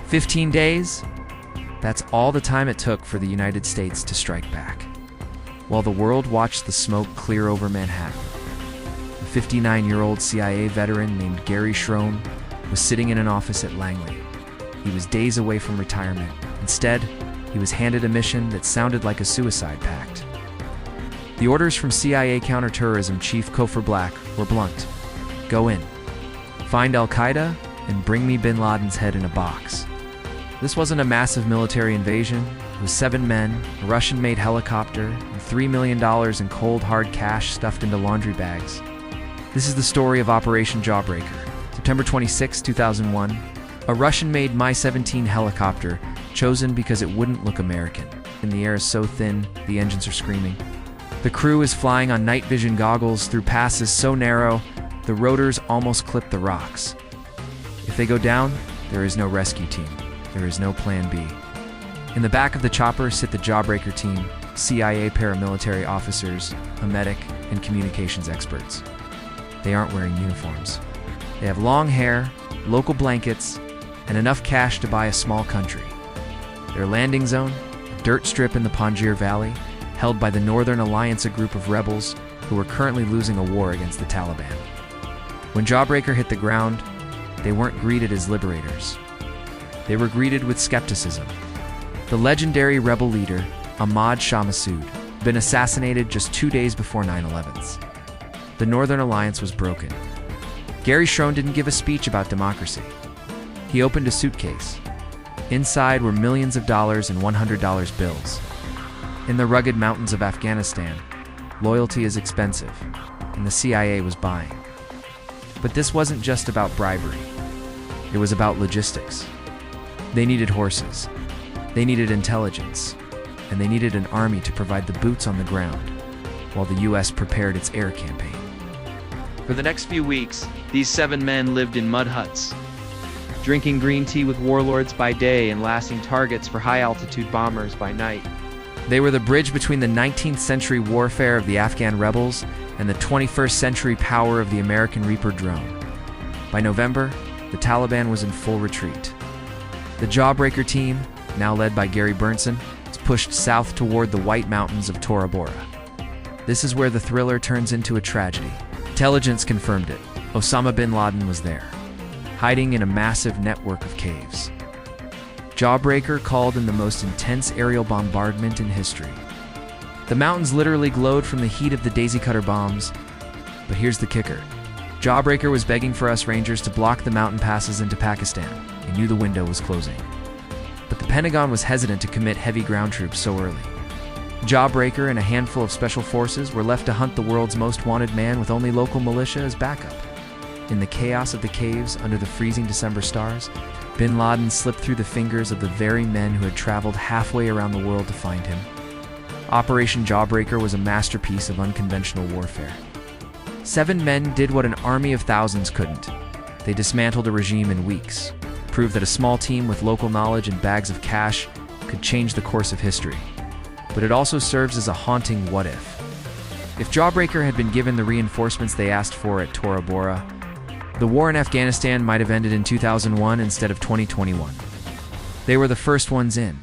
15 days? That's all the time it took for the United States to strike back. While the world watched the smoke clear over Manhattan, a 59-year-old CIA veteran named Gary Schroen was sitting in an office at Langley. He was days away from retirement. Instead, he was handed a mission that sounded like a suicide pact. The orders from CIA counterterrorism chief Kofor Black were blunt. Go in, find Al-Qaeda, and bring me bin Laden's head in a box. This wasn't a massive military invasion. It was 7 men, a Russian-made helicopter, and $3 million in cold, hard cash stuffed into laundry bags. This is the story of Operation Jawbreaker. September 26, 2001, a Russian-made Mi-17 helicopter, chosen because it wouldn't look American. And the air is so thin, the engines are screaming. The crew is flying on night vision goggles through passes so narrow, the rotors almost clip the rocks. If they go down, there is no rescue team. There is no plan B. In the back of the chopper sit the Jawbreaker team, CIA paramilitary officers, a medic, and communications experts. They aren't wearing uniforms. They have long hair, local blankets, and enough cash to buy a small country. Their landing zone, a dirt strip in the Panjshir Valley, held by the Northern Alliance, a group of rebels who are currently losing a war against the Taliban. When Jawbreaker hit the ground, they weren't greeted as liberators. They were greeted with skepticism. The legendary rebel leader, Ahmad Shah Massoud, had been assassinated just 2 days before 9/11. The Northern Alliance was broken. Gary Schroen didn't give a speech about democracy. He opened a suitcase. Inside were millions of dollars and $100 bills. In the rugged mountains of Afghanistan, loyalty is expensive, and the CIA was buying. But this wasn't just about bribery. It was about logistics. They needed horses. They needed intelligence. And they needed an army to provide the boots on the ground, while the U.S. prepared its air campaign. For the next few weeks, these 7 men lived in mud huts, drinking green tea with warlords by day and lasting targets for high-altitude bombers by night. They were the bridge between the 19th century warfare of the Afghan rebels and the 21st century power of the American Reaper drone. By November, the Taliban was in full retreat. The Jawbreaker team, now led by Gary Schroen, was pushed south toward the White Mountains of Tora Bora. This is where the thriller turns into a tragedy. Intelligence confirmed it. Osama bin Laden was there, hiding in a massive network of caves. Jawbreaker called in the most intense aerial bombardment in history. The mountains literally glowed from the heat of the daisy cutter bombs. But here's the kicker. Jawbreaker was begging for us Rangers to block the mountain passes into Pakistan. He knew the window was closing. But the Pentagon was hesitant to commit heavy ground troops so early. Jawbreaker and a handful of special forces were left to hunt the world's most wanted man with only local militia as backup. In the chaos of the caves under the freezing December stars, bin Laden slipped through the fingers of the very men who had traveled halfway around the world to find him. Operation Jawbreaker was a masterpiece of unconventional warfare. 7 men did what an army of thousands couldn't. They dismantled a regime in weeks, proved that a small team with local knowledge and bags of cash could change the course of history. But it also serves as a haunting what if. If Jawbreaker had been given the reinforcements they asked for at Tora Bora, the war in Afghanistan might have ended in 2001 instead of 2021. They were the first ones in,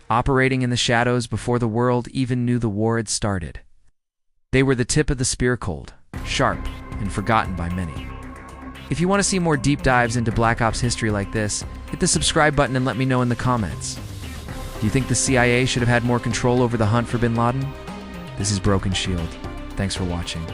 operating in the shadows before the world even knew the war had started. They were the tip of the spear, cold, sharp, and forgotten by many. If you want to see more deep dives into Black Ops history like this, hit the subscribe button and let me know in the comments. Do you think the CIA should have had more control over the hunt for bin Laden? This is Broken Shield. Thanks for watching.